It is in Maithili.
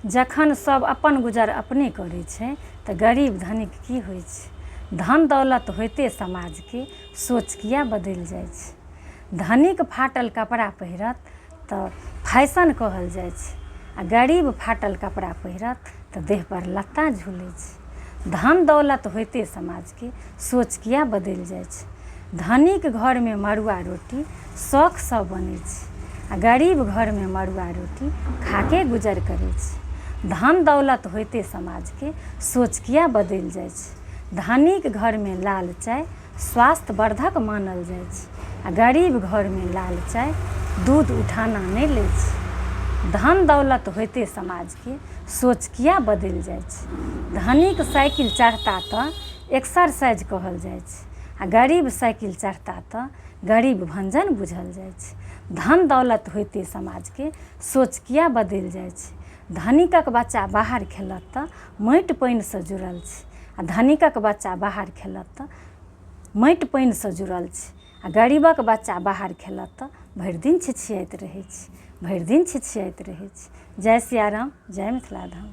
जखन सब अपन गुजर अपने करै छै तऽ गरीब धनिक की होइ छै। धन दौलत होइते समाजके सोच किया बदलि जाइ छै। धनिक फाटल कपड़ा पहिरत तऽ फैशन कहल जाइ छै, आ गरीब फाटल कपड़ा पहिरत तऽ देह पर लत्ता झूलै छै। धन दौलत होइते समाजके सोच किया बदलि जाइ छै। धनिक घरमे मड़ुआ रोटी शौखसँ बनै छै, आ गरीब घरमे मड़ुआ रोटी खाके गुजर करै छै। धन दौलत होइते समाजके सोच किया बदलि जाइ छै। धनिक घरमे लाल चाय स्वास्थ्यवर्धक मानल जाइ छै, आ गरीब घरमे लाल चाय दूध उठाना नहि लै छै। धन दौलत होइते समाजके सोच किया बदलि जाइ छै। धनिक साइकिल चढ़ता तऽ एक्सरसाइज कहल जाइ छै, आ गरीब साइकिल चढ़ता तऽ गरीब भंजन बुझल जाइ छै। धन दौलत होइते समाजके सोच किया बदलि जाइ छै। धनिकक बच्चा बाहर खेलत तऽ माटि पानिसँ जुड़ल छै, आ धनिकक बच्चा बाहर खेलत तऽ माटि पानिसँ जुड़ल छै। आ गरीबक बच्चा बाहर खेलत तऽ भरि दिन छिछियाइत रहै छै, भरि दिन छिछियाइत रहै छै। जय सिया राम, जय मिथिला धाम।